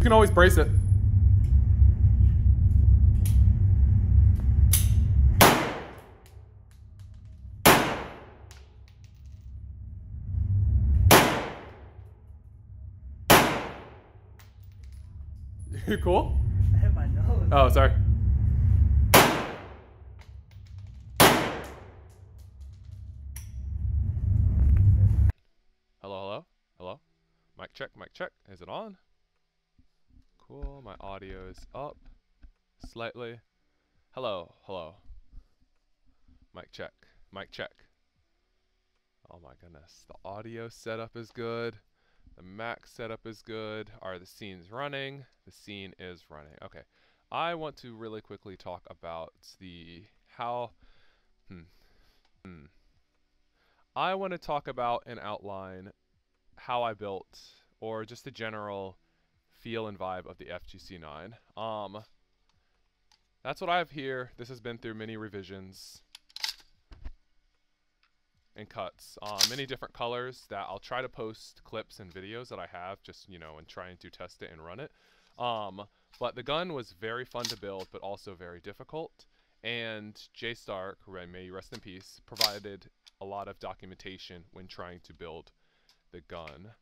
can always brace it. You cool? I hit my nose. Oh, sorry. Hello, hello, hello. Mic check, mic check. Is it on? Cool, my audio is up slightly. Hello, hello. Mic check, mic check. Oh my goodness, the audio setup is good. The Mac setup is good. Are the scenes running? The scene is running. Okay. I want to really quickly talk about the how. I want to talk about and outline how I built, or just the general feel and vibe of the FGC-9. That's what I have here. This has been through many revisions and cuts, many different colors that I'll try to post clips and videos that I have, just, you know, and trying to test it and run it. But the gun was very fun to build, but also very difficult. And Jay Stark, may you rest in peace, provided a lot of documentation when trying to build the gun.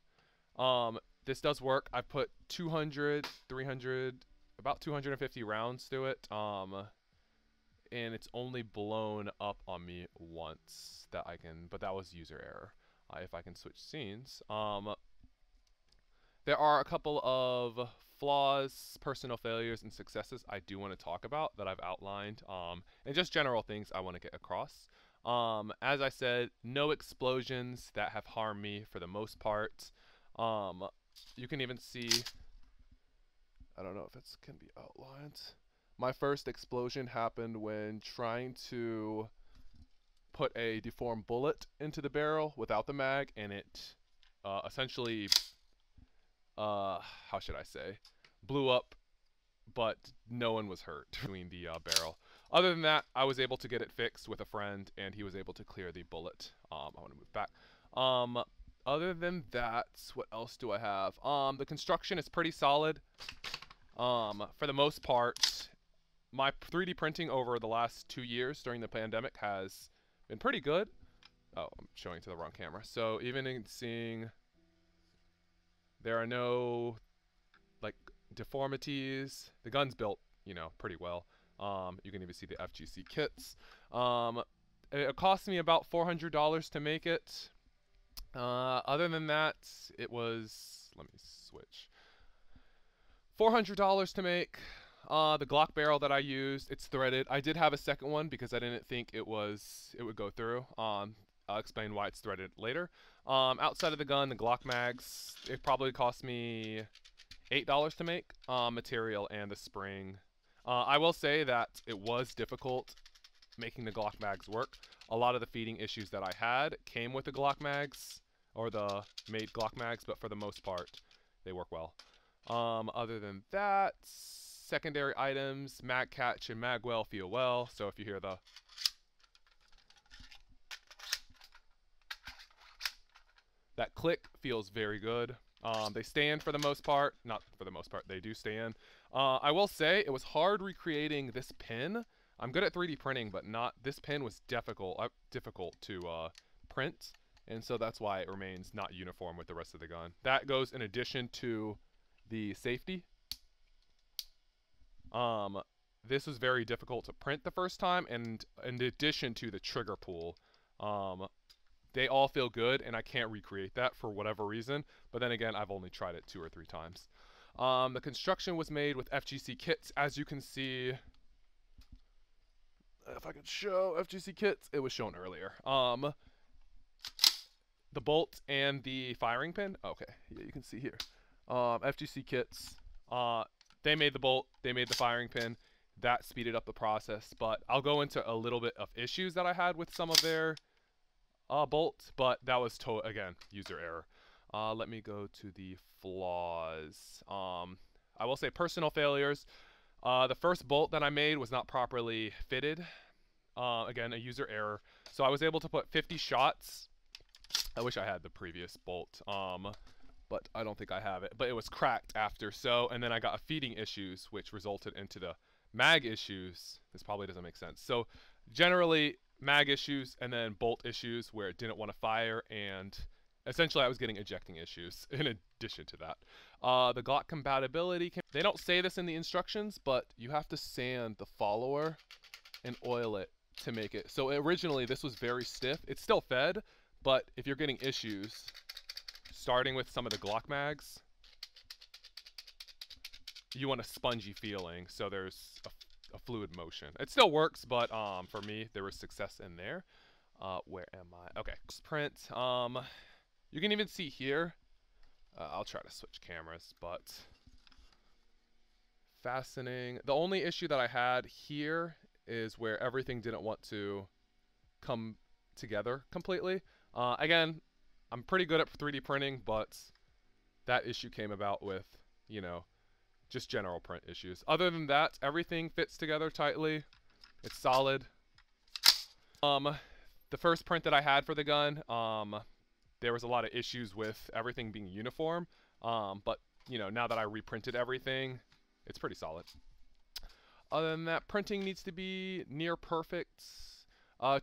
This does work. I put 200, 300, about 250 rounds through it. And it's only blown up on me once that I can, but that was user error. If I can switch scenes. There are a couple of flaws, personal failures, and successes I do want to talk about that I've outlined, and just general things I want to get across. As I said, no explosions that have harmed me for the most part. You can even see, I don't know if it can be outlined. My first explosion happened when trying to put a deformed bullet into the barrel without the mag, and it essentially, how should I say, blew up, but no one was hurt between the barrel. Other than that, I was able to get it fixed with a friend, and he was able to clear the bullet. I want to move back. Other than that, what else do I have? The construction is pretty solid. For the most part, my 3D printing over the last 2 years during the pandemic has been pretty good. Oh, I'm showing to the wrong camera. So even in seeing, there are no like deformities. The gun's built, you know, pretty well. You can even see the FGC kits. It cost me about $400 to make it. Other than that, it was, let me switch. $400 to make. The Glock barrel that I used, it's threaded. I did have a second one because I didn't think it would go through. I'll explain why it's threaded later. Outside of the gun, the Glock mags, it probably cost me $8 to make, material and the spring. I will say that it was difficult making the Glock mags work. A lot of the feeding issues that I had came with the Glock mags, or the made Glock mags, but for the most part, they work well. Other than that, secondary items, mag catch and mag well feel well. So if you hear that click, feels very good. They stand for the most part. Not for the most part, they do stand. I will say it was hard recreating this pin. I'm good at 3D printing, but this pin was difficult to print, and so that's why it remains not uniform with the rest of the gun. That goes in addition to the safety. This was very difficult to print the first time, and in addition to the trigger pull, they all feel good, and I can't recreate that for whatever reason. But then again, I've only tried it 2 or 3 times. The construction was made with FGC kits, as you can see. If I could show FGC kits, it was shown earlier. The bolt and the firing pin. Okay, yeah, you can see here. FGC kits. They made the bolt, they made the firing pin. That speeded up the process, but I'll go into a little bit of issues that I had with some of their bolts, but that was, again, user error. Let me go to the flaws. I will say personal failures. The first bolt that I made was not properly fitted. Again, a user error. So I was able to put 50 shots. I wish I had the previous bolt. but I don't think I have it. But it was cracked after, so, and then I got a feeding issues, which resulted into the mag issues. This probably doesn't make sense. So generally mag issues and then bolt issues where it didn't want to fire, and essentially I was getting ejecting issues in addition to that. The Glock compatibility, they don't say this in the instructions, but you have to sand the follower and oil it to make it. So originally this was very stiff. It's still fed, but if you're getting issues, starting with some of the Glock mags, you want a spongy feeling, so there's a fluid motion. It still works, but for me, there was success in there. Where am I? Okay, print. You can even see here. I'll try to switch cameras, but fastening. The only issue that I had here is where everything didn't want to come together completely. Again, I'm pretty good at 3D printing, but that issue came about with, you know, just general print issues. Other than that, everything fits together tightly. It's solid. The first print that I had for the gun, there was a lot of issues with everything being uniform. But, you know, now that I reprinted everything, it's pretty solid. Other than that, printing needs to be near perfect.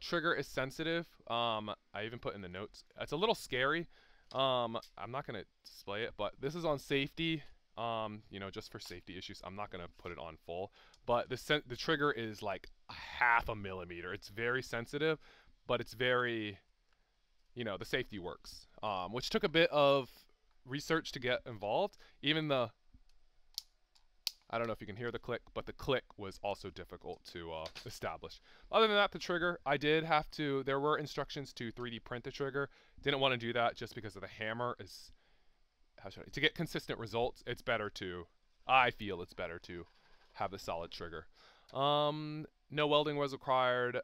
Trigger is sensitive. I even put in the notes. It's a little scary. I'm not going to display it, but this is on safety. You know, just for safety issues, I'm not going to put it on full. But the trigger is like 0.5 millimeter. It's very sensitive, but it's very, you know, the safety works. Which took a bit of research to get involved. Even I don't know if you can hear the click, but the click was also difficult to establish. Other than that, the trigger, I did have to, there were instructions to 3D print the trigger. Didn't want to do that just because of the hammer is, to get consistent results, it's better to, I feel it's better to have the solid trigger. No welding was required.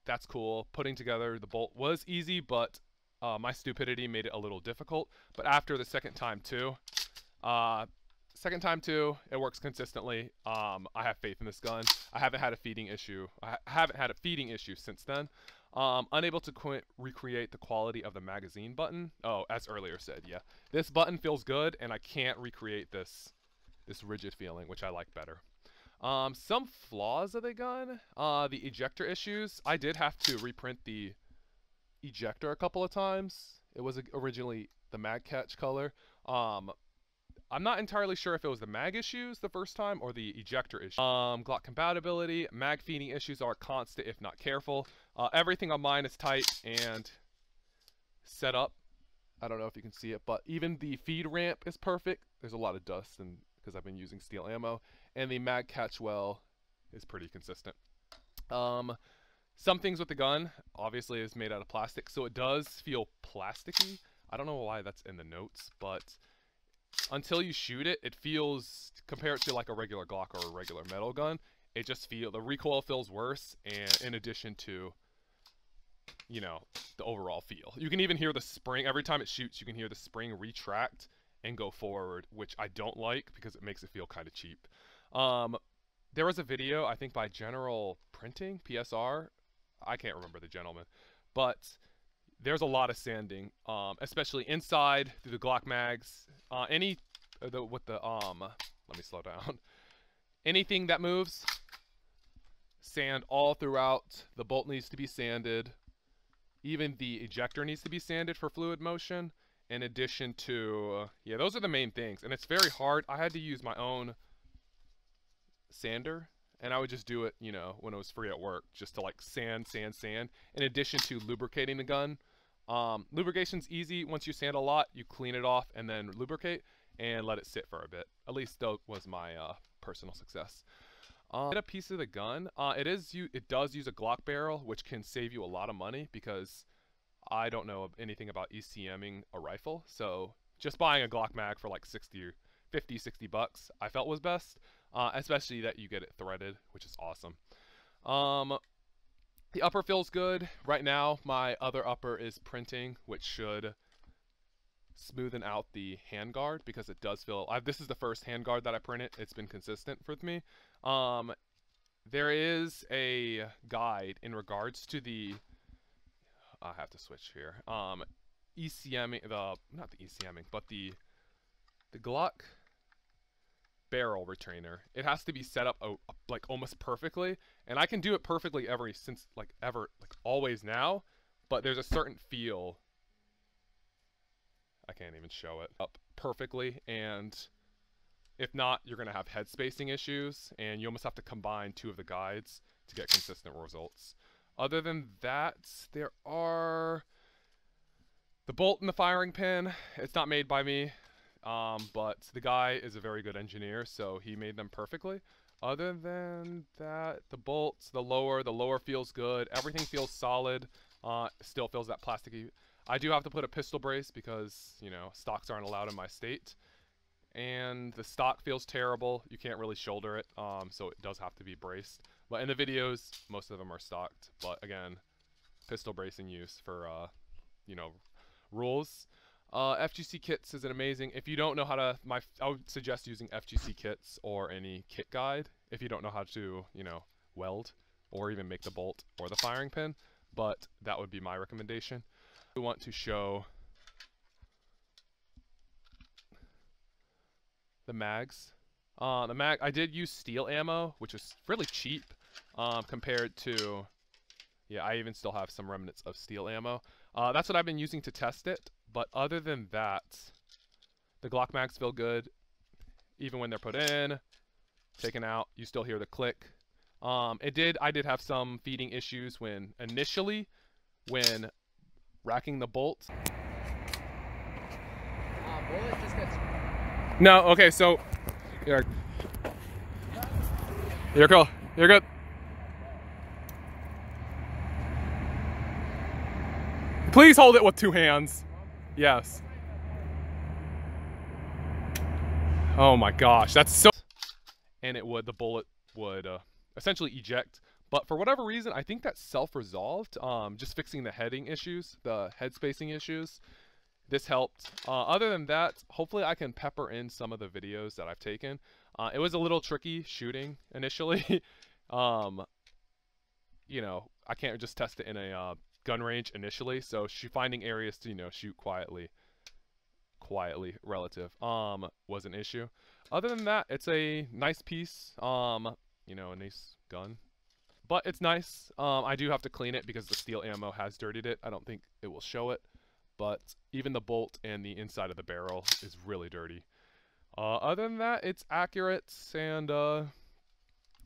That's cool. Putting together the bolt was easy, but my stupidity made it a little difficult. But after the second time too, it works consistently. I have faith in this gun. I haven't had a feeding issue. I haven't had a feeding issue since then. Unable to recreate the quality of the magazine button. Oh, as earlier said, yeah. This button feels good, and I can't recreate this rigid feeling, which I like better. Some flaws of the gun. The ejector issues. I did have to reprint the ejector a couple of times. It was originally the mag catch color. I'm not entirely sure if it was the mag issues the first time or the ejector issue. Glock compatibility, mag feeding issues are constant if not careful. Everything on mine is tight and set up. I don't know if you can see it, but even the feed ramp is perfect. There's a lot of dust and because I've been using steel ammo, and the mag catch well is pretty consistent. Some things with the gun obviously is made out of plastic, so it does feel plasticky. I don't know why that's in the notes, but until you shoot it, it feels, compared to like a regular Glock or a regular metal gun, it just feels, the recoil feels worse, and in addition to, you know, the overall feel. You can even hear the spring, every time it shoots, you can hear the spring retract and go forward, which I don't like because it makes it feel kind of cheap. There was a video, I think by General Printing, PSR, I can't remember the gentleman, but there's a lot of sanding, especially inside through the Glock mags. Let me slow down. Anything that moves, sand all throughout. The bolt needs to be sanded. Even the ejector needs to be sanded for fluid motion. In addition to, yeah, those are the main things. And it's very hard. I had to use my own sander, and I would just do it, you know, when it was free at work, just to like sand. In addition to lubricating the gun. Lubrication's easy. Once you sand a lot, you clean it off and then lubricate and let it sit for a bit. At least that was my personal success. Get a piece of the gun. It does use a Glock barrel, which can save you a lot of money because I don't know anything about ECMing a rifle. So just buying a Glock mag for like 50, 60 bucks, I felt was best. Especially that you get it threaded, which is awesome. The upper feels good. Right now, my other upper is printing, which should smoothen out the handguard because it does feel, this is the first handguard that I printed. It's been consistent with me. There is a guide in regards to the, I have to switch here, ECMing, not the ECMing, but the The Glock barrel retainer, it has to be set up like almost perfectly, and I can do it perfectly always now, but there's a certain feel. I can't even show it up perfectly, and if not, you're going to have head spacing issues, and you almost have to combine two of the guides to get consistent results. Other than that, there are the bolt and the firing pin. It's not made by me, but the guy is a very good engineer, so he made them perfectly. Other than that, the bolts, the lower feels good. Everything feels solid. Still feels that plasticky. I do have to put a pistol brace because, you know, stocks aren't allowed in my state. And the stock feels terrible. You can't really shoulder it, so it does have to be braced. But in the videos, most of them are stocked. But again, pistol bracing use for, you know, rules. FGC kits is an amazing. If you don't know how to, I would suggest using FGC kits or any kit guide if you don't know how to, you know, weld or even make the bolt or the firing pin. But that would be my recommendation. We want to show the mags. I did use steel ammo, which is really cheap compared to, yeah, I even still have some remnants of steel ammo. That's what I've been using to test it. But other than that, the Glock mags feel good. Even when they're put in, taken out, you still hear the click. I did have some feeding issues when racking the bolts. Bullet just gets... No, okay, so you're cool. You're good. Please hold it with 2 hands. Yes. Oh my gosh, that's so... And the bullet would essentially eject. But for whatever reason, I think that's self-resolved. Just fixing the heading issues, the head spacing issues. This helped. Other than that, hopefully I can pepper in some of the videos that I've taken. It was a little tricky shooting initially. You know, I can't just test it in a gun range initially, so finding areas to, you know, shoot quietly relative was an issue. Other than that, it's a nice piece, you know, a nice gun, but it's nice. I do have to clean it because the steel ammo has dirtied it. I don't think it will show it, but even the bolt and the inside of the barrel is really dirty. Other than that, it's accurate, and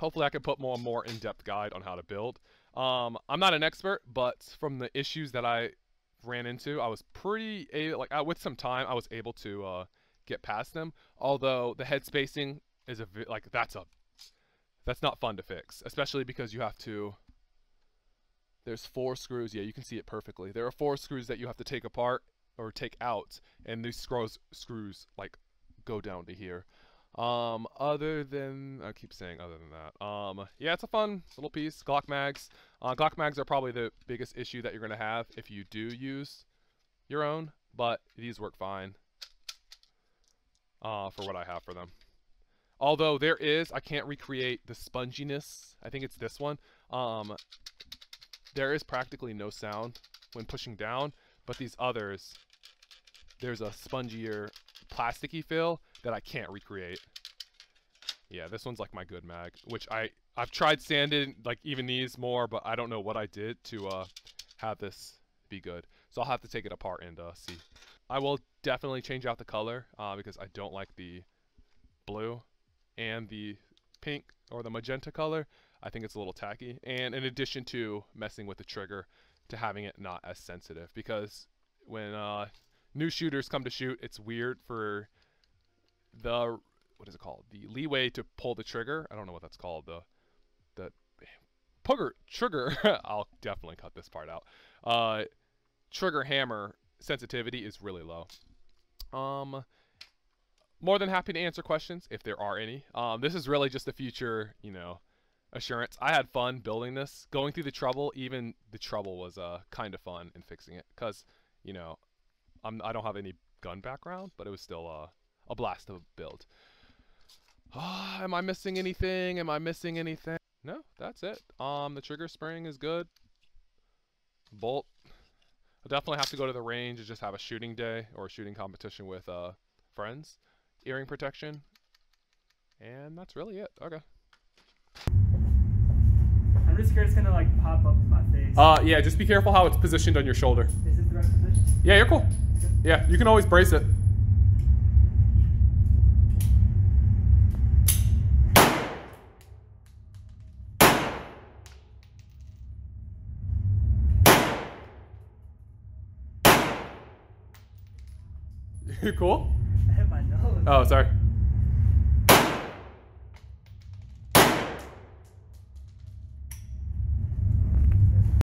hopefully I can put more in-depth guide on how to build. I'm not an expert, but from the issues that I ran into, I was with some time, I was able to get past them. Although the head spacing is that's not fun to fix, especially because you have to. There's 4 screws. Yeah, you can see it perfectly. There are 4 screws that you have to take apart or take out, and these screws like go down to here. Other than, I keep saying other than that. Yeah, it's a fun little piece. Glock mags. Glock mags are probably the biggest issue that you're gonna have if you do use your own, but these work fine. For what I have for them. Although I can't recreate the sponginess. I think it's this one. There is practically no sound when pushing down, but these others, there's a spongier, plasticky feel that I can't recreate. Yeah, this one's like my good mag, which I've tried sanding like even these more, but I don't know what I did to have this be good. So I'll have to take it apart and see. I will definitely change out the color because I don't like the blue and the pink or the magenta color. I think it's a little tacky. And in addition to messing with the trigger, to having it not as sensitive, because when new shooters come to shoot, it's weird for the, what is it called? The leeway to pull the trigger. I don't know what that's called. The trigger. I'll definitely cut this part out. Trigger hammer sensitivity is really low. More than happy to answer questions if there are any. This is really just a future, you know, assurance. I had fun building this. Going through the trouble, even the trouble was kind of fun in fixing it, because, you know, I don't have any gun background, but it was still a blast to build. Am I missing anything? No, that's it. The trigger spring is good. Bolt. I'll definitely have to go to the range and just have a shooting day or a shooting competition with friends earring protection, and that's really it. Okay. I'm just scared it's gonna like pop up in my face. Yeah, just be careful how it's positioned on your shoulder. Is it the right position? Yeah, you're cool. Yeah, you can always brace it. You cool? I hit my nose. Oh, sorry.